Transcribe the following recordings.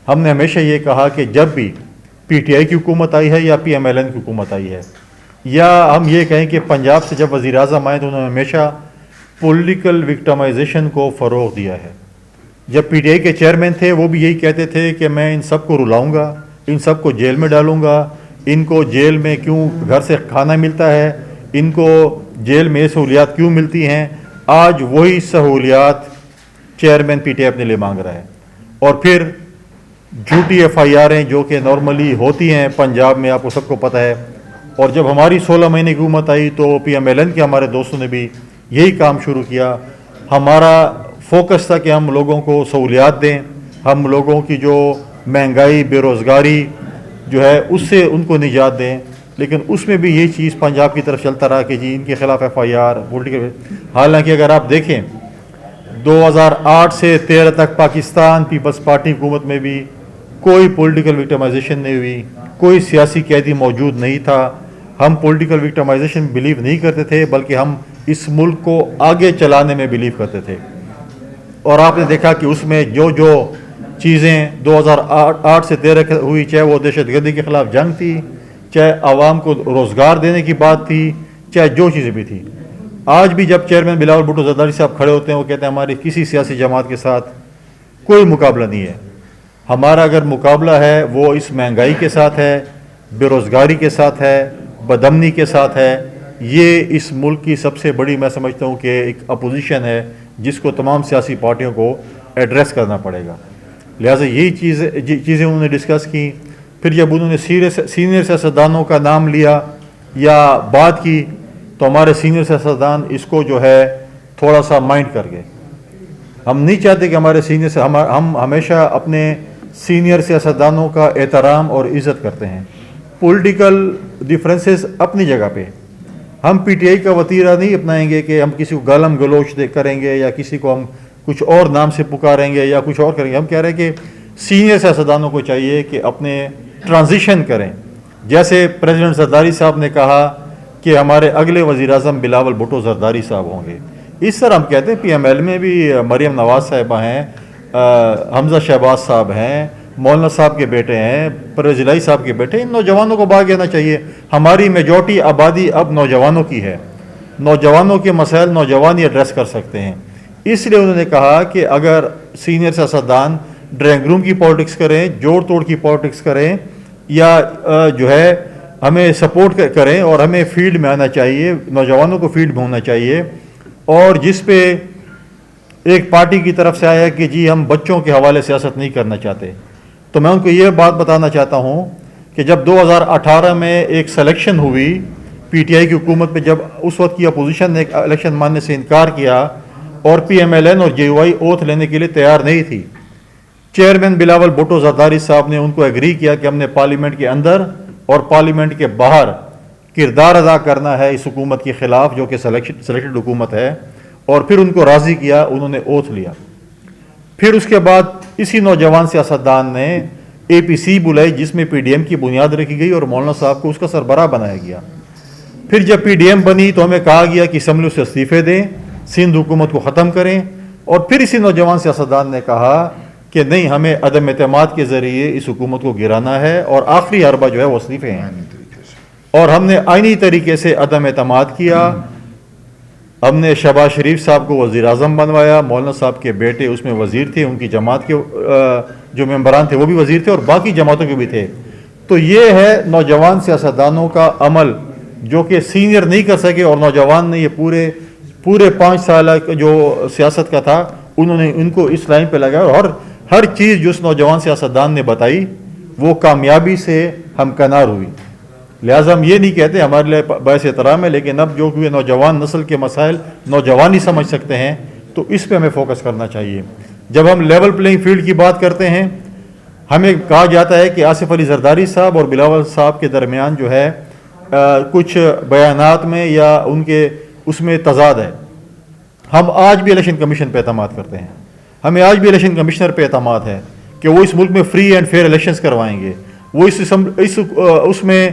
ہم نے ہمیشہ یہ کہا کہ جب بھی پی ٹی آئی کی حکومت آئی ہے یا پی ایم ایل این کی حکومت آئی ہے، یا ہم یہ کہیں کہ پنجاب سے جب وزیر اعظم آئے تو انہوں نے ہمیشہ پولیٹیکل وکٹمائزیشن کو فروغ دیا ہے. جب پی ٹی آئی کے چیئرمین تھے وہ بھی یہی کہتے تھے کہ میں ان سب کو رلاؤں گا، ان سب کو جیل میں ڈالوں گا، ان کو جیل میں کیوں گھر سے کھانا ملتا ہے، ان کو جیل میں یہ سہولیات کیوں ملتی ہیں. آج وہی سہولیات چیئرمین پی ٹی آئی اپنے لیے مانگ رہا ہے. اور پھر جھوٹی ایف آئی آریں جو کہ نارملی ہوتی ہیں پنجاب میں، آپ کو سب کو پتہ ہے. اور جب ہماری 16 مہینے کی حکومت آئی تو پی ایم ایل این کے ہمارے دوستوں نے بھی یہی کام شروع کیا. ہمارا فوکس تھا کہ ہم لوگوں کو سہولیات دیں، ہم لوگوں کی جو مہنگائی، بے روزگاری جو ہے اس سے ان کو نجات دیں. لیکن اس میں بھی یہی چیز پنجاب کی طرف چلتا رہا کہ جی ان کے خلاف ایف آئی آر پولیٹیکل. حالانکہ اگر آپ دیکھیں 2008 سے 13 تک پاکستان پیپلز پارٹی حکومت میں بھی کوئی پولیٹیکل وکٹمائزیشن نہیں ہوئی، کوئی سیاسی قیدی موجود نہیں تھا. ہم پولیٹیکل وکٹمائزیشن بلیو نہیں کرتے تھے، بلکہ ہم اس ملک کو آگے چلانے میں بلیو کرتے تھے. اور آپ نے دیکھا کہ اس میں جو چیزیں 2008 سے 13 ہوئی، چاہے وہ دہشت گردی کے خلاف جنگ تھی، چاہے عوام کو روزگار دینے کی بات تھی، چاہے جو چیزیں بھی تھیں. آج بھی جب چیئرمین بلاول بھٹو زرداری صاحب کھڑے ہوتے ہیں وہ کہتے ہیں ہماری کسی سیاسی جماعت کے ساتھ کوئی مقابلہ نہیں ہے. ہمارا اگر مقابلہ ہے وہ اس مہنگائی کے ساتھ ہے، بے روزگاری کے ساتھ ہے، بدامنی کے ساتھ ہے. یہ اس ملک کی سب سے بڑی میں سمجھتا ہوں کہ ایک اپوزیشن ہے جس کو تمام سیاسی پارٹیوں کو ایڈریس کرنا پڑے گا. لہٰذا یہی چیزیں انہوں نے ڈسکس کی. پھر جب انہوں نے سینئر سیاستدانوں کا نام لیا یا بات کی تو ہمارے سینئر سیاستدان اس کو جو ہے تھوڑا سا مائنڈ کر گئے. ہم نہیں چاہتے کہ ہمارے ہم ہمیشہ اپنے سینئر سیاستدانوں کا احترام اور عزت کرتے ہیں. پولیٹیکل ڈفرینسز اپنی جگہ پہ، ہم پی ٹی آئی کا وتیرہ نہیں اپنائیں گے کہ ہم کسی کو گالم گلوچ کریں گے یا کسی کو ہم کچھ اور نام سے پکاریں گے یا کچھ اور کریں گے. ہم کہہ رہے ہیں کہ سینئر سیاستدانوں کو چاہیے کہ اپنے ٹرانزیشن کریں. جیسے پریزیڈنٹ زرداری صاحب نے کہا کہ ہمارے اگلے وزیر اعظم بلاول بھٹو زرداری صاحب ہوں گے، اس طرح ہم کہتے ہیں پی ایم ایل میں بھی مریم نواز صاحبہ ہیں، حمزہ شہباز صاحب ہیں، مولانا صاحب کے بیٹے ہیں، پرویز الہی صاحب کے بیٹے. ان نوجوانوں کو باغ آنا چاہیے. ہماری میجورٹی آبادی اب نوجوانوں کی ہے، نوجوانوں کے مسائل نوجوان ہی ایڈریس کر سکتے ہیں. اس لیے انہوں نے کہا کہ اگر سینئر سیاستدان ڈرائنگ روم کی پالیٹکس کریں، جوڑ توڑ کی پالیٹکس کریں، یا جو ہے ہمیں سپورٹ کریں اور ہمیں فیلڈ میں آنا چاہیے، نوجوانوں کو فیلڈ میں ہونا چاہیے. اور جس پہ ایک پارٹی کی طرف سے آیا کہ جی ہم بچوں کے حوالے سیاست نہیں کرنا چاہتے، تو میں ان کو یہ بات بتانا چاہتا ہوں کہ جب 2018 میں ایک سلیکشن ہوئی پی ٹی آئی کی حکومت میں، جب اس وقت کی اپوزیشن نے الیکشن ماننے سے انکار کیا اور پی ایم ایل این اور جے یو آئی اوتھ لینے کے لیے تیار نہیں تھی، چیئرمین بلاول بھٹو زرداری صاحب نے ان کو ایگری کیا کہ ہم نے پارلیمنٹ کے اندر اور پارلیمنٹ کے باہر کردار ادا کرنا ہے اس حکومت کے خلاف جو کہ سلیکٹڈ حکومت ہے. اور پھر ان کو راضی کیا، انہوں نے اوتھ لیا. پھر اس کے بعد اسی نوجوان سیاستدان نے اے پی سی بلائی جس میں پی ڈی ایم کی بنیاد رکھی گئی اور مولانا صاحب کو اس کا سربراہ بنایا گیا. پھر جب پی ڈی ایم بنی تو ہمیں کہا گیا کہ اسمبلی سے استعفے دیں، سندھ حکومت کو ختم کریں. اور پھر اسی نوجوان سیاستدان نے کہا کہ نہیں، ہمیں عدم اعتماد کے ذریعے اس حکومت کو گرانا ہے اور آخری حربہ جو ہے وہ استعفے ہیں. اور ہم نے آئینی طریقے سے عدم اعتماد کیا. ہم نے شہباز شریف صاحب کو وزیر اعظم بنوایا، مولانا صاحب کے بیٹے اس میں وزیر تھے، ان کی جماعت کے جو ممبران تھے وہ بھی وزیر تھے اور باقی جماعتوں کے بھی تھے. تو یہ ہے نوجوان سیاستدانوں کا عمل جو کہ سینئر نہیں کر سکے، اور نوجوان نے یہ پورے 5 سال جو سیاست کا تھا انہوں نے ان کو اس لائن پہ لگایا. اور ہر چیز جو اس نوجوان سیاستدان نے بتائی وہ کامیابی سے ہمکنار ہوئی. لہٰذا ہم یہ نہیں کہتے، ہمارے لیے باعث احترام ہے، لیکن اب جو کہ نوجوان نسل کے مسائل نوجوان ہی سمجھ سکتے ہیں تو اس پہ ہمیں فوکس کرنا چاہیے. جب ہم لیول پلینگ فیلڈ کی بات کرتے ہیں، ہمیں کہا جاتا ہے کہ آصف علی زرداری صاحب اور بلاول صاحب کے درمیان جو ہے کچھ بیانات میں یا ان کے اس میں تضاد ہے. ہم آج بھی الیکشن کمیشن پہ اعتماد کرتے ہیں، ہمیں آج بھی الیکشن کمشنر پہ اعتماد ہے کہ وہ اس ملک میں فری اینڈ فیئر الیکشنز کروائیں گے. وہ اس میں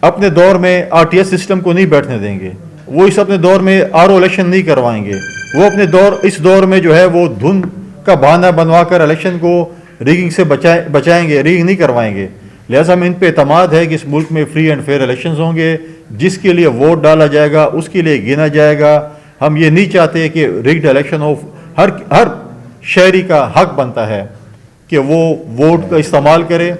اپنے دور میں آر ٹی ایس سسٹم کو نہیں بیٹھنے دیں گے. وہ اپنے دور میں آر او الیکشن نہیں کروائیں گے. وہ اس دور میں جو ہے وہ دھن کا بہانہ بنوا کر الیکشن کو ریگنگ سے بچائیں گے، ریگنگ نہیں کروائیں گے. لہٰذا ہمیں ان پہ اعتماد ہے کہ اس ملک میں فری اینڈ فیئر الیکشنز ہوں گے، جس کے لیے ووٹ ڈالا جائے گا اس کے لیے گنا جائے گا. ہم یہ نہیں چاہتے کہ ریگڈ الیکشن ہو. ہر شہری کا حق بنتا ہے کہ وہ ووٹ کا استعمال کرے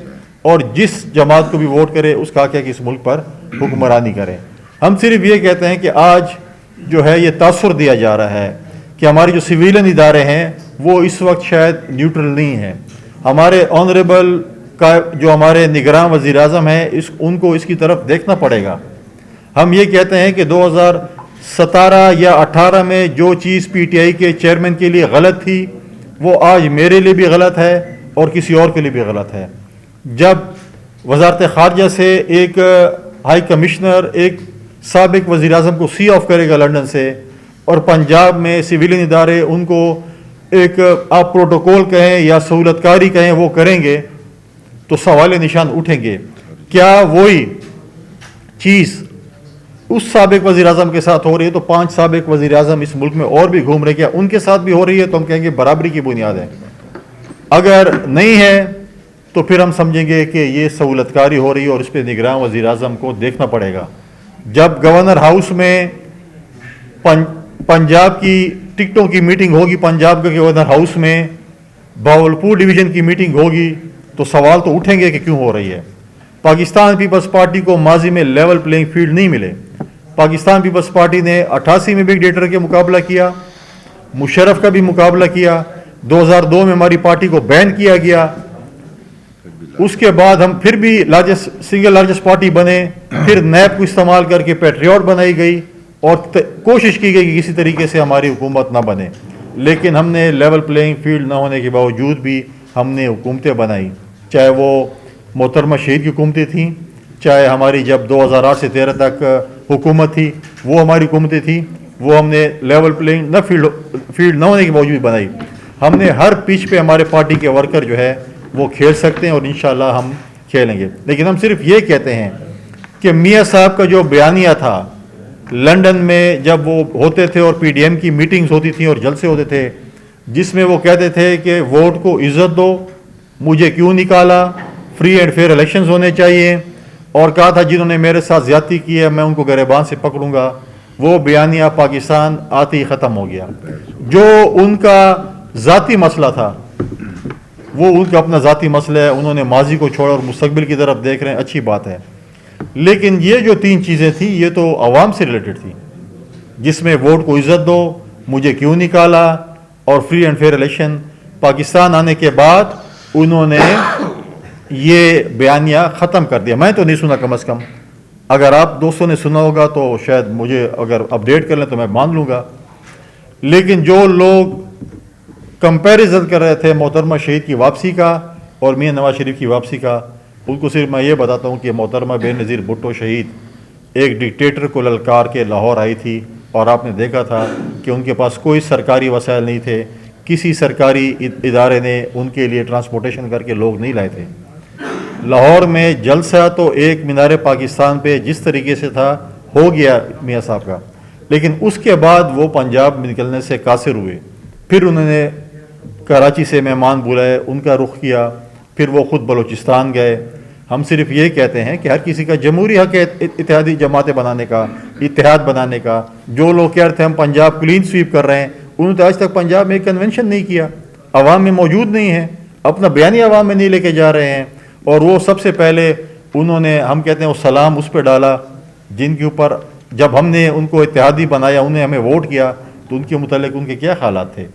اور جس جماعت کو بھی ووٹ کرے اس کا حق ہے کہ اس ملک پر حکمرانی کرے. ہم صرف یہ کہتے ہیں کہ آج جو ہے یہ تاثر دیا جا رہا ہے کہ ہماری جو سویلین ادارے ہیں وہ اس وقت شاید نیوٹرل نہیں ہیں. ہمارے آنریبل کا جو ہمارے نگراں وزیر اعظم ہیں ان کو اس کی طرف دیکھنا پڑے گا. ہم یہ کہتے ہیں کہ 2017 یا 18 میں جو چیز پی ٹی آئی کے چیئرمین کے لیے غلط تھی وہ آج میرے لیے بھی غلط ہے اور کسی اور کے لیے بھی غلط ہے. جب وزارت خارجہ سے ایک ہائی کمشنر ایک سابق وزیر اعظم کو سی آف کرے گا لنڈن سے، اور پنجاب میں سویلین ادارے ان کو ایک آپ پروٹوکول کہیں یا سہولت کاری کہیں وہ کریں گے تو سوال نشان اٹھیں گے. کیا وہی چیز اس سابق وزیر اعظم کے ساتھ ہو رہی ہے تو 5 سابق وزیر اعظم اس ملک میں اور بھی گھوم رہے، کیا ان کے ساتھ بھی ہو رہی ہے؟ تو ہم کہیں گے برابری کی بنیاد ہے. اگر نہیں ہے تو پھر ہم سمجھیں گے کہ یہ سہولت کاری ہو رہی ہے اور اس پہ نگراں وزیر اعظم کو دیکھنا پڑے گا. جب گورنر ہاؤس میں پنجاب کی ٹکٹوں کی میٹنگ ہوگی، پنجاب کے گورنر ہاؤس میں بہاولپور ڈویژن کی میٹنگ ہوگی تو سوال تو اٹھیں گے کہ کیوں ہو رہی ہے. پاکستان پیپلز پارٹی کو ماضی میں لیول پلینگ فیلڈ نہیں ملے. پاکستان پیپلز پارٹی نے 88 میں بگ ڈیٹر کے مقابلہ کیا، مشرف کا بھی مقابلہ کیا، 2002 میں ہماری پارٹی کو بین کیا گیا. اس کے بعد ہم پھر بھی سنگل لارجسٹ پارٹی بنے، پھر نیب کو استعمال کر کے پیٹریوٹ بنائی گئی اور کوشش کی گئی کہ کسی طریقے سے ہماری حکومت نہ بنے. لیکن ہم نے لیول پلینگ فیلڈ نہ ہونے کے باوجود بھی ہم نے حکومتیں بنائی، چاہے وہ محترمہ شہید کی حکومتیں تھیں، چاہے ہماری جب 2008 سے 13 تک حکومت تھی وہ ہماری حکومتیں تھیں، وہ ہم نے لیول پلینگ نہ فیلڈ نہ ہونے کے باوجود بنائی. ہم نے ہر پچ پہ ہمارے پارٹی کے ورکر جو ہے وہ کھیل سکتے ہیں اور انشاءاللہ ہم کھیلیں گے. لیکن ہم صرف یہ کہتے ہیں کہ میاں صاحب کا جو بیانیہ تھا لنڈن میں جب وہ ہوتے تھے اور پی ڈی ایم کی میٹنگز ہوتی تھیں اور جلسے ہوتے تھے، جس میں وہ کہتے تھے کہ ووٹ کو عزت دو، مجھے کیوں نکالا، فری اینڈ فیئر الیکشنز ہونے چاہیے، اور کہا تھا جنہوں نے میرے ساتھ زیادتی کی ہے میں ان کو گریبان سے پکڑوں گا، وہ بیانیہ پاکستان آتے ہی ختم ہو گیا. جو ان کا ذاتی مسئلہ تھا وہ ان کا اپنا ذاتی مسئلہ ہے، انہوں نے ماضی کو چھوڑا اور مستقبل کی طرف دیکھ رہے ہیں، اچھی بات ہے. لیکن یہ جو 3 چیزیں تھیں یہ تو عوام سے ریلیٹڈ تھی، جس میں ووٹ کو عزت دو، مجھے کیوں نکالا اور free and fair election. Pakistan آنے کے بعد انہوں نے یہ بیانیہ ختم کر دیا. میں تو نہیں سنا، کم از کم اگر آپ دوستوں نے سنا ہوگا تو شاید مجھے اگر اپڈیٹ کر لیں تو میں مان لوں گا. لیکن جو لوگ کمپیریزن کر رہے تھے محترمہ شہید کی واپسی کا اور میاں نواز شریف کی واپسی کا، ان کو صرف میں یہ بتاتا ہوں کہ محترمہ بے نظیر بھٹو شہید ایک ڈکٹیٹر کو للکار کے لاہور آئی تھی اور آپ نے دیکھا تھا کہ ان کے پاس کوئی سرکاری وسائل نہیں تھے، کسی سرکاری ادارے نے ان کے لیے ٹرانسپورٹیشن کر کے لوگ نہیں لائے تھے. لاہور میں جلسہ تو ایک مینار پاکستان پہ جس طریقے سے تھا ہو گیا میاں صاحب کا، لیکن اس کے بعد وہ پنجاب میں نکلنے سے قاصر ہوئے. پھر انہوں نے کراچی سے مہمان بلائے، ان کا رخ کیا، پھر وہ خود بلوچستان گئے. ہم صرف یہ کہتے ہیں کہ ہر کسی کا جمہوری حق ہے اتحادی جماعتیں بنانے کا، اتحاد بنانے کا. جو لوگ کہہ رہے تھے ہم پنجاب کلین سویپ کر رہے ہیں، انہوں نے آج تک پنجاب میں ایک کنونشن نہیں کیا، عوام میں موجود نہیں ہیں، اپنا بیانیہ عوام میں نہیں لے کے جا رہے ہیں. اور وہ سب سے پہلے انہوں نے ہم کہتے ہیں وہ سلام اس پہ ڈالا جن کے اوپر جب ہم نے ان کو اتحادی بنایا، انہیں ہمیں ووٹ کیا تو ان کے متعلق ان کے کیا خیالات تھے.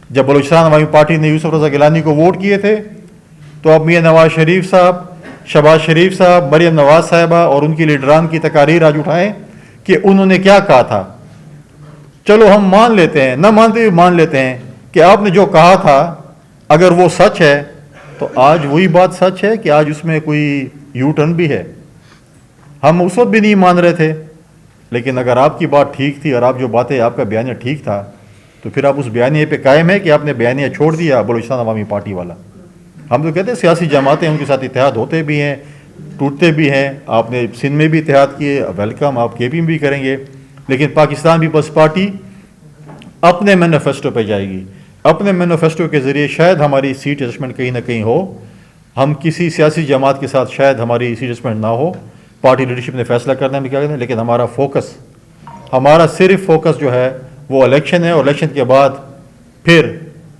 جب بلوچستان عوامی پارٹی نے یوسف رضا گیلانی کو ووٹ کیے تھے تو اب میاں نواز شریف صاحب، شہباز شریف صاحب، مریم نواز صاحبہ اور ان کی لیڈران کی تقاریر آج اٹھائیں کہ انہوں نے کیا کہا تھا. چلو ہم مان لیتے ہیں، نہ مانتے بھی مان لیتے ہیں کہ آپ نے جو کہا تھا اگر وہ سچ ہے تو آج وہی بات سچ ہے کہ آج اس میں کوئی یو ٹرن بھی ہے. ہم اس وقت بھی نہیں مان رہے تھے، لیکن اگر آپ کی بات ٹھیک تھی اور آپ جو باتیں آپ کا بیانیہ ٹھیک تھا تو پھر آپ اس بیانیے پہ قائم ہے کہ آپ نے بیانیہ چھوڑ دیا بلوچستان عوامی پارٹی والا. ہم تو کہتے ہیں سیاسی جماعتیں ان کے ساتھ اتحاد ہوتے بھی ہیں، ٹوٹتے بھی ہیں. آپ نے سندھ میں بھی اتحاد کیے، ویلکم، آپ کے پی میں بھی کریں گے. لیکن پاکستان پیپلز پارٹی اپنے مینیفیسٹو پہ جائے گی. اپنے مینیفیسٹو کے ذریعے شاید ہماری سیٹ ایڈجسٹمنٹ کہیں نہ کہیں ہو، ہم کسی سیاسی جماعت کے ساتھ شاید ہماری سیٹ ایڈجسٹمنٹ نہ ہو، پارٹی لیڈرشپ نے فیصلہ کرنا ہے کیا کرنا ہے، لیکن ہمارا صرف فوکس جو ہے وہ الیکشن ہے، اور الیکشن کے بعد پھر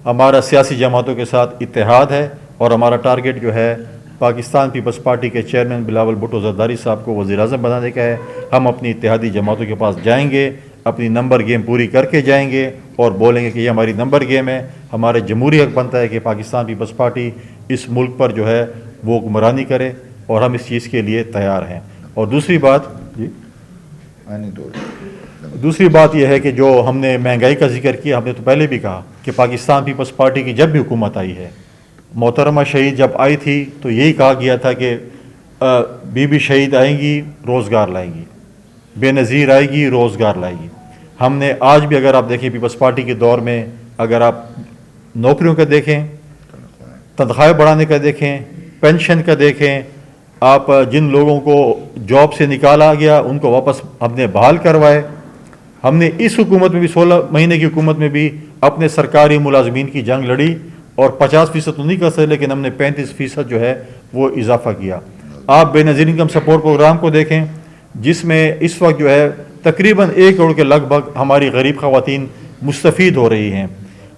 ہمارا سیاسی جماعتوں کے ساتھ اتحاد ہے، اور ہمارا ٹارگٹ جو ہے پاکستان پیپلز پارٹی کے چیئرمین بلاول بھٹو زرداری صاحب کو وزیر اعظم بنانے کا ہے۔ ہم اپنی اتحادی جماعتوں کے پاس جائیں گے، اپنی نمبر گیم پوری کر کے جائیں گے، اور بولیں گے کہ یہ ہماری نمبر گیم ہے، ہمارے جمہوری حق بنتا ہے کہ پاکستان پیپلز پارٹی اس ملک پر جو ہے وہ حکمرانی کرے، اور ہم اس چیز کے لیے تیار ہیں۔ اور دوسری بات یہ ہے کہ جو ہم نے مہنگائی کا ذکر کیا، ہم نے تو پہلے بھی کہا کہ پاکستان پیپلز پارٹی کی جب بھی حکومت آئی ہے، محترمہ شہید جب آئی تھی تو یہی کہا گیا تھا کہ بی بی شہید آئیں گی روزگار لائیں گی، بے نظیر آئے گی روزگار لائے گی۔ ہم نے آج بھی اگر آپ دیکھیں پیپلز پارٹی کے دور میں، اگر آپ نوکریوں کا دیکھیں، تنخواہیں بڑھانے کا دیکھیں، پینشن کا دیکھیں، آپ جن لوگوں کو جاب سے نکالا گیا ان کو واپس ہم نے بحال کروائے۔ ہم نے اس حکومت میں بھی 16 مہینے کی حکومت میں بھی اپنے سرکاری ملازمین کی جنگ لڑی، اور 50% تو نہیں کر سکتے، لیکن ہم نے 35% جو ہے وہ اضافہ کیا۔ آپ بے نظیر انکم سپورٹ پروگرام کو دیکھیں، جس میں اس وقت جو ہے تقریباً 1 کروڑ کے لگ بھگ ہماری غریب خواتین مستفید ہو رہی ہیں،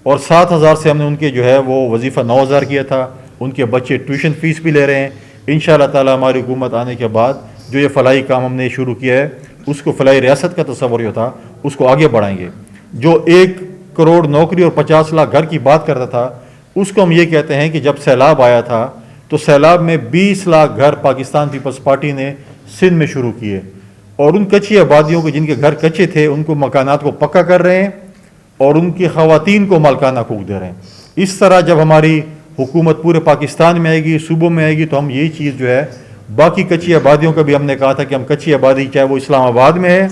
اور 7,000 سے ہم نے ان کے جو ہے وہ وظیفہ 9,000 کیا تھا۔ ان کے بچے ٹیوشن فیس بھی لے رہے ہیں۔ انشاءاللہ تعالی ہماری حکومت آنے کے بعد جو یہ فلاحی کام ہم نے شروع کیا ہے، اس کو فلاحی ریاست کا تصور جو تھا اس کو آگے بڑھائیں گے۔ جو 1 کروڑ نوکری اور 50 لاکھ گھر کی بات کرتا تھا، اس کو ہم یہ کہتے ہیں کہ جب سیلاب آیا تھا تو سیلاب میں 20 لاکھ گھر پاکستان پیپلز پارٹی نے سندھ میں شروع کیے، اور ان کچی آبادیوں کو جن کے گھر کچے تھے ان کو مکانات کو پکا کر رہے ہیں، اور ان کی خواتین کو مالکانہ حقوق دے رہے ہیں۔ اس طرح جب ہماری حکومت پورے پاکستان میں آئے گی، صوبوں میں آئے گی، تو ہم یہی چیز جو ہے باقی کچی آبادیوں کا بھی ہم نے کہا تھا کہ ہم کچی آبادی چاہے وہ اسلام آباد میں ہے،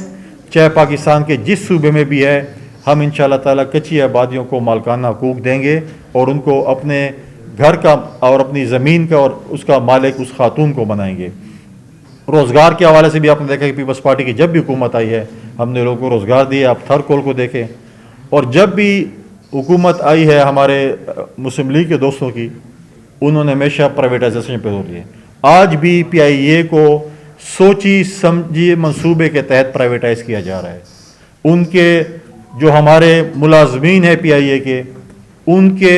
چاہے پاکستان کے جس صوبے میں بھی ہے، ہم انشاءاللہ تعالی کچی آبادیوں کو مالکانہ حقوق دیں گے، اور ان کو اپنے گھر کا اور اپنی زمین کا اور اس کا مالک اس خاتون کو بنائیں گے۔ روزگار کے حوالے سے بھی آپ نے دیکھا کہ پیپلز پارٹی کی جب بھی حکومت آئی ہے ہم نے لوگوں کو روزگار دیا۔ آپ تھر کول کو دیکھیں، اور جب بھی حکومت آئی ہے ہمارے مسلم لیگ کے دوستوں کی، انہوں نے ہمیشہ پرائیویٹائزیشن پہ زور دیا۔ آج بھی پی آئی اے کو سوچی سمجھی منصوبے کے تحت پرائیویٹائز کیا جا رہا ہے۔ ان کے جو ہمارے ملازمین ہیں پی آئی اے کے، ان کے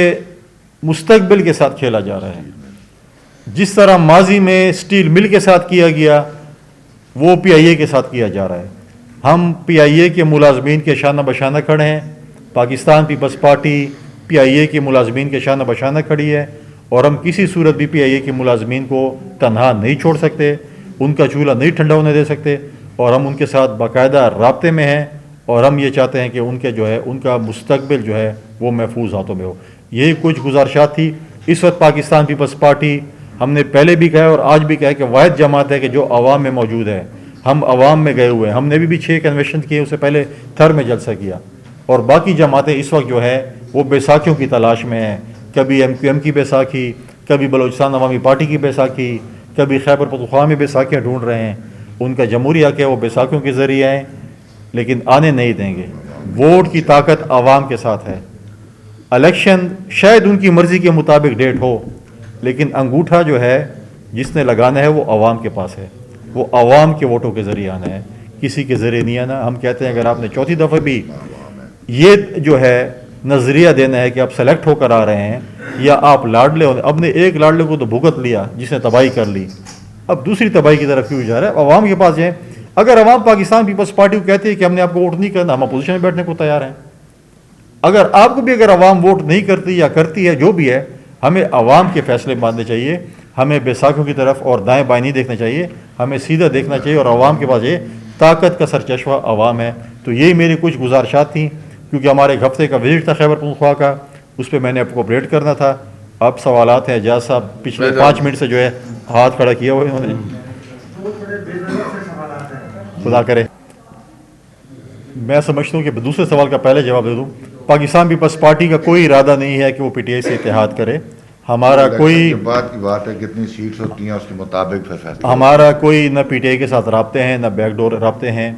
مستقبل کے ساتھ کھیلا جا رہا ہے۔ جس طرح ماضی میں سٹیل مل کے ساتھ کیا گیا، وہ پی آئی اے کے ساتھ کیا جا رہا ہے۔ ہم پی آئی اے کے ملازمین کے شانہ بشانہ کھڑے ہیں، پاکستان پیپلز پارٹی پی آئی اے کے ملازمین کے شانہ بشانہ کھڑی ہے، اور ہم کسی صورت بھی پی آئی اے کے ملازمین کو تنہا نہیں چھوڑ سکتے، ان کا چولہا نہیں ٹھنڈا ہونے دے سکتے، اور ہم ان کے ساتھ باقاعدہ رابطے میں ہیں، اور ہم یہ چاہتے ہیں کہ ان کے جو ہے ان کا مستقبل جو ہے وہ محفوظ ہاتھوں میں ہو۔ یہی کچھ گزارشات تھی۔ اس وقت پاکستان پیپلز پارٹی، ہم نے پہلے بھی کہا اور آج بھی کہا کہ واحد جماعت ہے کہ جو عوام میں موجود ہے۔ ہم عوام میں گئے ہوئے ہیں، ہم نے بھی 6 کنونشن کیے، اس سے پہلے تھر میں جلسہ کیا، اور باقی جماعتیں اس وقت جو ہے وہ بیساکھیوں کی تلاش میں ہیں۔ کبھی ایم کیو ایم کی بیساکھی، کبھی بلوچستان عوامی پارٹی کی بیساکھی، کبھی خیبر پختونخوا میں بیساکھیاں ڈھونڈ رہے ہیں۔ ان کا جمہوری حق ہے، وہ بیساکھیوں کے ذریعے ہیں، لیکن آنے نہیں دیں گے۔ ووٹ کی طاقت عوام کے ساتھ ہے۔ الیکشن شاید ان کی مرضی کے مطابق ڈیٹ ہو، لیکن انگوٹھا جو ہے جس نے لگانا ہے وہ عوام کے پاس ہے، وہ عوام کے ووٹوں کے ذریعے آنا ہے، کسی کے ذریعے نہیں آنا۔ ہم کہتے ہیں اگر آپ نے چوتھی دفعہ بھی یہ جو ہے نظریہ دینا ہے کہ آپ سلیکٹ ہو کر آ رہے ہیں یا آپ لاڈلے ہونے، اب نے ایک لاڈلے کو تو بھگت لیا جس نے تباہی کر لی، اب دوسری تباہی کی طرف کیوں جا رہا ہے؟ عوام کے پاس جائیں۔ اگر عوام پاکستان پیپلز پارٹی کو کہتے ہیں کہ ہم نے آپ کو ووٹ نہیں کرنا، ہم اپوزیشن میں بیٹھنے کو تیار ہیں۔ اگر آپ کو بھی اگر عوام ووٹ نہیں کرتی یا کرتی ہے، جو بھی ہے، ہمیں عوام کے فیصلے ماننے چاہیے، ہمیں بیساکھیوں کی طرف اور دائیں بائیں نہیں دیکھنا چاہیے، ہمیں سیدھا دیکھنا چاہیے، اور عوام کے پاس یہ طاقت کا سرچشمہ عوام ہے۔ تو یہی میری کچھ گزارشات تھیں، کیونکہ ہمارے ایک ہفتے کا وزٹ تھا خیبر پختونخوا کا، اس پہ میں نے آپ کو اپڈیٹ کرنا تھا۔ اب سوالات ہیں، اعجاز صاحب پچھلے 5 منٹ سے جو ہے ہاتھ کھڑا کیا ہوا انہوں نے، خدا کرے۔ میں سمجھتا ہوں کہ دوسرے سوال کا پہلے جواب دے دوں۔ پاکستان پیپلز پارٹی کا کوئی ارادہ نہیں ہے کہ وہ پی ٹی آئی سے اتحاد کرے۔ ہمارا کوئی بات کی بات ہے کتنی سیٹس ہوتی ہیں اس کے مطابق پھر فیصلہ، ہمارا کوئی نہ پی ٹی آئی کے ساتھ رابطے ہیں، نہ بیک ڈور رابطے ہیں۔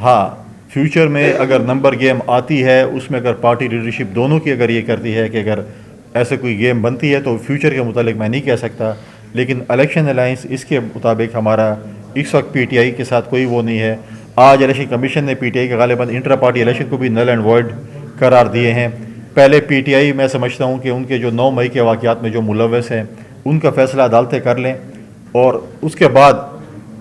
ہاں، فیوچر میں اگر نمبر گیم آتی ہے اس میں اگر پارٹی لیڈرشپ دونوں کی اگر یہ کرتی ہے کہ اگر ایسے کوئی گیم بنتی ہے تو فیوچر کے متعلق میں نہیں کہہ سکتا، لیکن الیکشن الائنس اس کے مطابق ہمارا اس وقت پی ٹی آئی کے ساتھ کوئی وہ نہیں ہے۔ آج الیکشن کمیشن نے پی ٹی آئی کے غالباً انٹرا پارٹی الیکشن کو بھی نل اینڈ وائڈ قرار دیے ہیں۔ پہلے پی ٹی آئی میں سمجھتا ہوں کہ ان کے جو 9 مئی کے واقعات میں جو ملوث ہیں ان کا فیصلہ عدالتیں کر لیں، اور اس کے بعد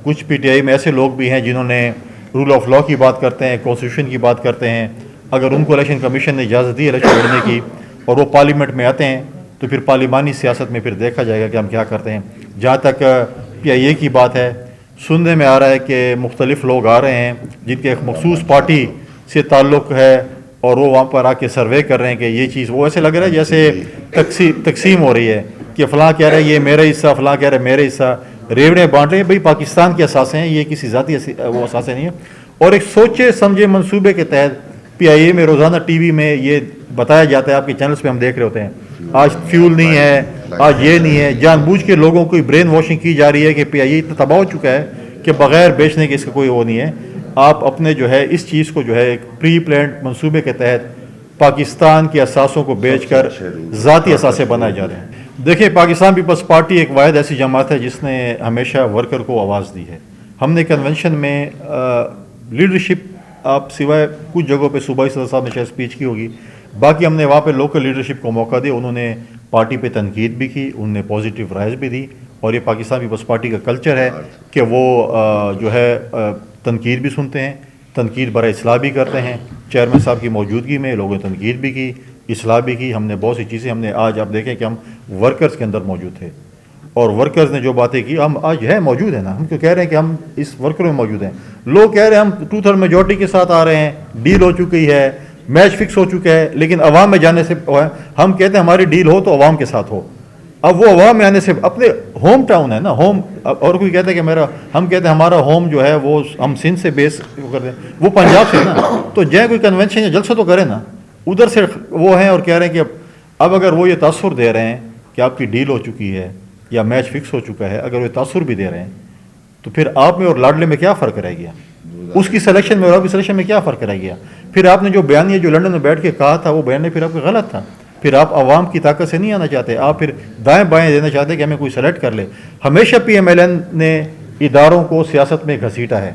کچھ پی ٹی آئی میں ایسے لوگ بھی ہیں جنہوں نے رول آف لاء کی بات کرتے ہیں، کانسٹیٹیوشن کی بات کرتے ہیں، اگر ان کو الیکشن کمیشن نے اجازت دی الیکشن لڑنے کی اور وہ پارلیمنٹ میں آتے ہیں تو پھر پارلیمانی سیاست میں پھر دیکھا جائے گا کہ ہم کیا کرتے ہیں۔ جہاں تک پی آئی اے کی بات ہے، سننے میں آ رہا ہے کہ مختلف لوگ آ رہے ہیں جن کے ایک مخصوص پارٹی سے تعلق ہے اور وہ وہاں پر آ کے سروے کر رہے ہیں کہ یہ چیز، وہ ایسے لگ رہا ہے جیسے تقسیم ہو رہی ہے کہ فلاں کہہ رہا ہے یہ میرا حصہ، فلاں کہہ رہا ہے میرے حصہ، ریوڑے بانٹ رہے ہیں۔ بھئی پاکستان کے اثاثے ہیں، یہ کسی ذاتی وہ اثاثے نہیں ہیں، اور ایک سوچے سمجھے منصوبے کے تحت پی آئی اے میں روزانہ ٹی وی میں یہ بتایا جاتا ہے، آپ کے چینلز پہ ہم دیکھ رہے ہوتے ہیں، آج فیول نہیں ہے، آج یہ نہیں ہے، جان بوجھ کے لوگوں کو برین واشنگ کی جا رہی ہے کہ پی آئی اے اتنا تباہ ہو چکا ہے کہ بغیر بیچنے کے اس کا کوئی وہ نہیں ہے۔ آپ اپنے جو ہے اس چیز کو جو ہے ایک پری پلانڈ منصوبے کے تحت پاکستان کے اثاثوں کو بیچ کر ذاتی اثاثے بنائے جا رہے ہیں۔ دیکھیں، پاکستان پیپلز پارٹی ایک واحد ایسی جماعت ہے جس نے ہمیشہ ورکر کو آواز دی ہے۔ ہم نے کنونشن میں لیڈرشپ، آپ سوائے کچھ جگہوں پہ صوبائی صدر صاحب نے شاید اسپیچ کی ہوگی، باقی ہم نے وہاں پہ لوکل لیڈرشپ کو موقع دیا، انہوں نے پارٹی پہ تنقید بھی کی، انہوں نے پازیٹیو رائز بھی دی، اور یہ پاکستان پیپلز پارٹی کا کلچر ہے کہ وہ جو ہے تنقید بھی سنتے ہیں، تنقید برائے اصلاح بھی کرتے ہیں۔ چیئرمین صاحب کی موجودگی میں لوگوں نے تنقید بھی کی، اصلاح بھی کی، ہم نے بہت سی چیزیں، ہم نے آج آپ دیکھیں کہ ہم ورکرز کے اندر موجود تھے اور ورکرز نے جو باتیں کی ہم آج ہے موجود ہیں نا، ہم کیوں کہہ رہے ہیں کہ ہم اس ورکر میں موجود ہیں؟ لوگ کہہ رہے ہیں ہم 2/3 میجورٹی کے ساتھ آ رہے ہیں، ڈیل ہو چکی ہے، میچ فکس ہو چکا ہے، لیکن عوام میں جانے سے ہم کہتے ہیں ہماری ڈیل ہو تو عوام کے ساتھ ہو۔ اب وہ عوام میں آنے سے اپنے ہوم ٹاؤن ہے نا، ہوم، اور کوئی کہتا ہے کہ میرا، ہم کہتے ہیں ہمارا ہوم جو ہے وہ ہم سندھ سے بیس کرتے ہیں، وہ پنجاب سے نا، تو جائیں کوئی کنونشن یا جلسہ تو کریں نا، ادھر سے وہ ہیں اور کہہ رہے ہیں کہ اب اگر وہ یہ تاثر دے رہے ہیں کہ آپ کی ڈیل ہو چکی ہے یا میچ فکس ہو چکا ہے، اگر وہ تاثر بھی دے رہے ہیں تو پھر آپ میں اور لاڈلے میں کیا فرق رہ گیا؟ اس کی سلیکشن میں اور آپ کی سلیکشن میں کیا فرق رہ گیا؟ پھر آپ نے جو بیانیہ جو لندن میں بیٹھ کے کہا تھا وہ بیانیہ پھر آپ کا غلط تھا، پھر آپ عوام کی طاقت سے نہیں آنا چاہتے، آپ پھر دائیں بائیں دینا چاہتے کہ ہمیں کوئی سلیکٹ کر لے۔ ہمیشہ پی ایم ایل این نے اداروں کو سیاست میں گھسیٹا ہے،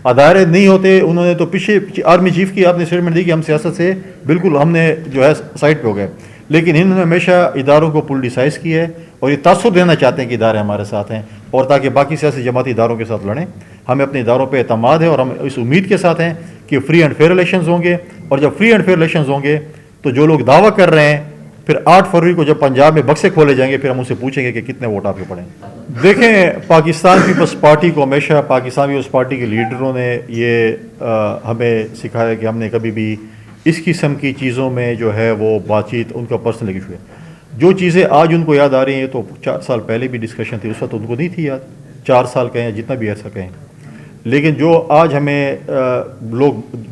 ادارے نہیں ہوتے، انہوں نے تو پیچھے آرمی چیف کی آپ نے اسٹیٹمنٹ دی کہ ہم سیاست سے بالکل ہم نے جو ہے سائڈ پہ ہو گئے، لیکن انہوں نے ہمیشہ اداروں کو پولیٹیسائز کیا ہے اور یہ تاثر دینا چاہتے ہیں کہ ادارے ہمارے ساتھ ہیں، اور تاکہ باقی سیاسی جماعتی اداروں کے ساتھ لڑیں۔ ہمیں اپنے اداروں پہ اعتماد ہے اور ہم اس امید کے ساتھ ہیں کہ فری اینڈ فیئر الیکشنز ہوں گے، اور جب فری اینڈ فیئر الیکشنز ہوں گے تو جو لوگ دعویٰ کر رہے ہیں پھر 8 فروری کو جب پنجاب میں بکسے کھولے جائیں گے پھر ہم ان سے پوچھیں گے کہ کتنے ووٹ آپ کے پڑیں۔ دیکھیں، پاکستان پیپلز پارٹی کو ہمیشہ پاکستان پیپلز پارٹی کے لیڈروں نے یہ ہمیں سکھایا کہ ہم نے کبھی بھی اس قسم کی چیزوں میں جو ہے وہ بات چیت ان کا پرسنل ایشو ہے۔ جو چیزیں آج ان کو یاد آ رہی ہیں تو 4 سال پہلے بھی ڈسکشن تھی، اس وقت ان کو نہیں تھی یاد، 4 سال کہیں جتنا بھی عرصہ کہیں، لیکن جو آج ہمیں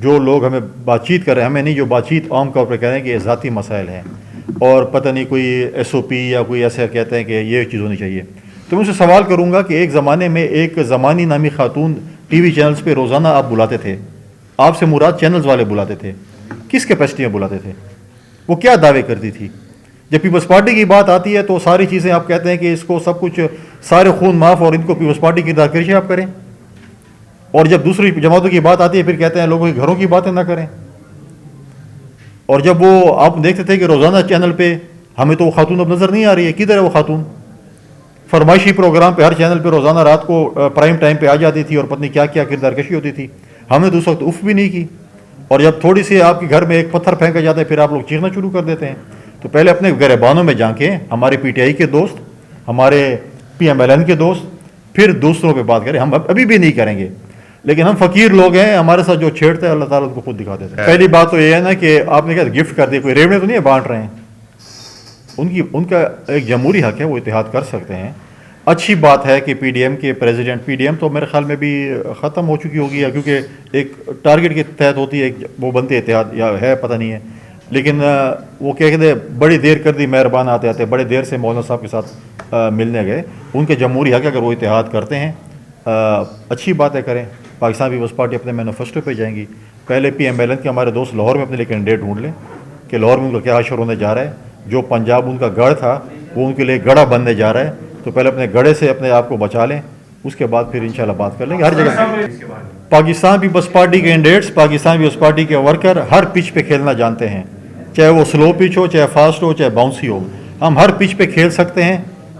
جو لوگ ہمیں بات چیت کر رہے ہیں، ہمیں نہیں، جو بات چیت عام طور پر کہہ رہے ہیں کہ یہ ذاتی مسائل ہیں اور پتہ نہیں کوئی ایس او پی یا کوئی ایسا کہتے ہیں کہ یہ چیز ہونی چاہیے، تو میں ان سے سوال کروں گا کہ ایک زمانے میں ایک زمانی نامی خاتون ٹی وی چینلز پہ روزانہ آپ بلاتے تھے، آپ سے مراد چینلز والے بلاتے تھے، کس کیپیسٹی میں بلاتے تھے؟ وہ کیا دعوے کرتی تھی؟ جب پیپلز پارٹی کی بات آتی ہے تو ساری چیزیں آپ کہتے ہیں کہ اس کو سب کچھ سارے خون معاف اور ان کو پیپلز پارٹی کی کردارکشی آپ کریں، اور جب دوسری جماعتوں کی بات آتی ہے پھر کہتے ہیں لوگوں کے گھروں کی باتیں نہ کریں۔ اور جب وہ آپ دیکھتے تھے کہ روزانہ چینل پہ ہمیں تو وہ خاتون اب نظر نہیں آ رہی ہے، کدھر ہے وہ خاتون؟ فرمائشی پروگرام پہ ہر چینل پہ روزانہ رات کو پرائم ٹائم پہ آ جاتی تھی اور پتنی کیا کیا کردارکشی ہوتی تھی، ہم نے تو اس وقت اف بھی نہیں کی، اور جب تھوڑی سی آپ کے گھر میں ایک پتھر پھینکا جاتا ہے پھر آپ لوگ چیخنا شروع کر دیتے ہیں۔ تو پہلے اپنے گریبانوں میں جھانکیں، ہمارے پی ٹی آئی کے دوست، ہمارے پی ایم ایل این کے دوست، پھر دوسروں پہ بات کریں۔ ہم ابھی بھی نہیں کریں گے، لیکن ہم فقیر لوگ ہیں، ہمارے ساتھ جو چھیڑتے ہیں اللہ تعالیٰ کو خود دکھا دیتے ہیں۔ پہلی بات تو یہ ہے نا کہ آپ نے کہا گفٹ کر دیا، کوئی ریوڑے تو نہیں ہے بانٹ رہے ہیں، ان کا ایک جمہوری حق ہے، وہ اتحاد کر سکتے ہیں۔ اچھی بات ہے کہ پی ڈی ایم کے پریزیڈنٹ، پی ڈی ایم تو میرے خیال میں بھی ختم ہو چکی ہوگی، کیونکہ ایک ٹارگٹ کے تحت ہوتی ہے، وہ بنتے اتحاد یا ہے پتہ نہیں ہے، لیکن وہ کہتے ہیں بڑی دیر کر دی مہربان آتے آتے، بڑے دیر سے مولانا صاحب کے ساتھ ملنے گئے، ان کے جمہوری حق ہے، اگر وہ اتحاد کرتے ہیں اچھی بات ہے کریں۔ پاکستان پیپلز پارٹی اپنے مینیفیسٹو پہ جائیں گی. پہلے پی ایم ایل این کے ہمارے دوست لاہور میں اپنے لیے کینڈیڈیٹ ڈھونڈ لیں کہ لاہور میں ان کا کیا حشر ہونے جا رہا ہے. جو پنجاب ان کا گڑھ تھا وہ ان کے لیے گڑھا بننے جا رہا ہے. تو پہلے اپنے گڑھے سے اپنے آپ کو بچا لیں, اس کے بعد پھر انشاءاللہ بات کر لیں گے. ہر جگہ پاکستان پیپلز پارٹی کے کینڈیڈیٹس, پاکستان پیپلز پارٹی کے ورکر ہر پچ پہ کھیلنا جانتے ہیں, چاہے وہ سلو پچ ہو, چاہے فاسٹ ہو, چاہے باؤنسی ہو. ہم ہر پچ پہ کھیل سکتے ہیں.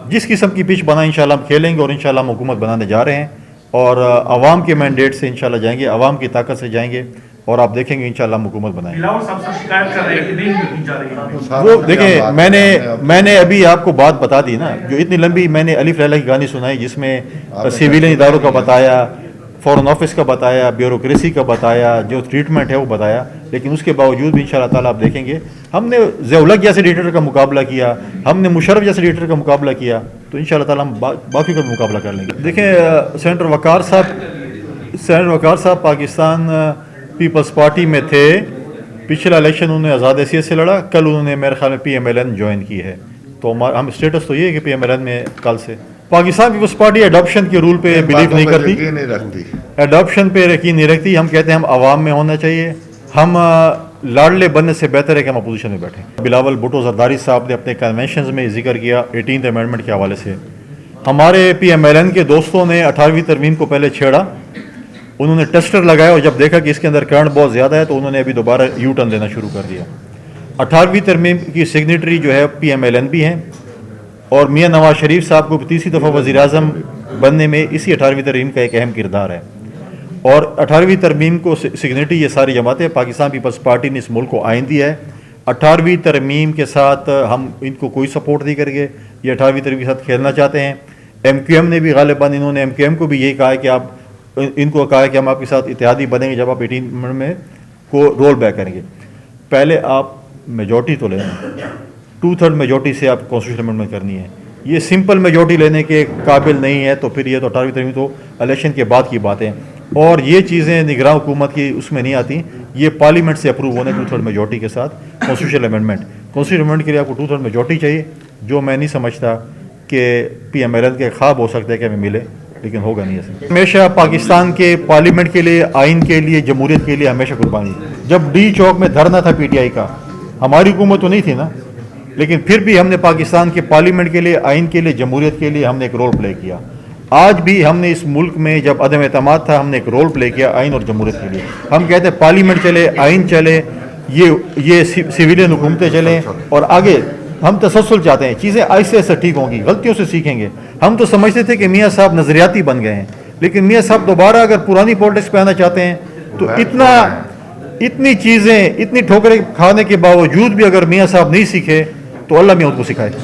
جس قسم کی پچ بنا انشاءاللہ ہم کھیلیں گے, اور انشاءاللہ ہم حکومت بنانے جا رہے ہیں, اور عوام کے مینڈیٹ سے انشاءاللہ جائیں گے, عوام کی طاقت سے جائیں گے, اور آپ دیکھیں گے انشاءاللہ ہم حکومت بنائیں گے. وہ دیکھیں, میں نے ابھی آپ کو بات بتا دی نا, جو اتنی لمبی میں نے الف لیلہ کی کہانی سنائی, جس میں سویلین اداروں کا بتایا, فورن آفس کا بتایا, بیوروکریسی کا بتایا, جو ٹریٹمنٹ ہے وہ بتایا. لیکن اس کے باوجود بھی انشاءاللہ تعالیٰ آپ دیکھیں گے, ہم نے ضیاء الحق جیسے ڈکٹیٹر کا مقابلہ کیا, ہم نے مشرف جیسے ڈکٹیٹر کا مقابلہ کیا, تو انشاءاللہ تعالیٰ ہم باقی کا مقابلہ کر لیں گے. دیکھیں سینیٹر وقار صاحب پاکستان پیپلز پارٹی میں تھے. پچھلا الیکشن انہوں نے آزاد حیثیت سے لڑا, کل انہوں نے میرے خیال میں P M L N join کی ہے. تو ہم اسٹیٹس تو یہ ہے کہ پی ایم ایل این میں کل سے. پاکستان پیپلز پارٹی اڈاپشن کے رول پہ بلیو نہیں کرتی, اڈاپشن پہ یقین نہیں رکھتی. ہم کہتے ہیں ہم عوام میں ہونا چاہیے. ہم لاڈلے بننے سے بہتر ہے کہ ہم اپوزیشن میں بیٹھیں. بلاول بھٹو زرداری صاحب نے اپنے کنونشنز میں ذکر کیا 18th امینڈمنٹ کے حوالے سے. ہمارے پی ایم ایل این کے دوستوں نے 18ویں ترمیم کو پہلے چھیڑا, انہوں نے ٹیسٹر لگایا, اور جب دیکھا کہ اس کے اندر کرنٹ بہت زیادہ ہے تو انہوں نے ابھی دوبارہ یو ٹرن دینا شروع کر دیا. 18ویں ترمیم کی سگنیٹری جو ہے پی ایم ایل این بھی ہیں, اور میاں نواز شریف صاحب کو تیسری دفعہ وزیر اعظم بننے میں اسی 18ویں ترمیم کا ایک اہم کردار ہے. اور 18ویں ترمیم کو سگنیٹری یہ ساری جماعتیں, پاکستان پیپلز پارٹی نے اس ملک کو آئین دیا ہے. 18ویں ترمیم کے ساتھ ہم ان کو کوئی سپورٹ نہیں کریں گے. یہ 18ویں ترمیم کے ساتھ کھیلنا چاہتے ہیں. ایم کیو ایم نے بھی غالباً انہوں نے ایم کیو ایم کو بھی یہی کہا ہے کہ آپ ان کو کہا ہے کہ ہم آپ کے ساتھ اتحادی بنیں گے جب آپ 18 میں کو رول بیک کریں گے. پہلے آپ میجورٹی تو لیں, 2/3 میجورٹی سے آپ کانسٹیٹیوشن امینڈمنٹ کرنی ہے. یہ سمپل میجورٹی لینے کے قابل نہیں ہے, تو پھر یہ تو 18ویں ترمیم تو الیکشن کے بعد کی باتیں, اور یہ چیزیں نگراں حکومت کی اس میں نہیں آتی. یہ پارلیمنٹ سے اپروو ہونے 2/3 میجورٹی کے ساتھ کانسٹیٹیوشن امینڈمنٹ. کانسٹیٹیوشن امینڈمنٹ کے لیے آپ کو 2/3 میجورٹی چاہیے, جو میں نہیں سمجھتا کہ پی ایم ایل این کے خواب ہو سکتا ہے کہ ہمیں ملے, لیکن ہوگا نہیں ایسے. ہمیشہ پاکستان کے پارلیمنٹ کے لیے, آئین کے لیے, جمہوریت کے لیے ہمیشہ قربانی. جب ڈی چوک میں دھرنا تھا پی ٹی آئی کا, ہماری حکومت تو نہیں تھی نا, لیکن پھر بھی ہم نے پاکستان کے پارلیمنٹ کے لیے, آئین کے لیے, جمہوریت کے لیے ہم نے ایک رول پلے کیا. آج بھی ہم نے اس ملک میں جب عدم اعتماد تھا, ہم نے ایک رول پلے کیا آئین اور جمہوریت کے لیے. ہم کہتے ہیں پارلیمنٹ چلے, آئین چلے, یہ سویلین حکومتیں چلیں, اور آگے ہم تسلسل چاہتے ہیں. چیزیں آہستہ آہستہ ٹھیک ہوں گی, غلطیوں سے سیکھیں گے. ہم تو سمجھتے تھے کہ میاں صاحب نظریاتی بن گئے ہیں, لیکن میاں صاحب دوبارہ اگر پرانی پالیٹکس پہ آنا چاہتے ہیں تو اتنی چیزیں, اتنی ٹھوکریں کھانے کے باوجود بھی اگر میاں صاحب نہیں سیکھے تو اللہ میاں ان کو سکھائے.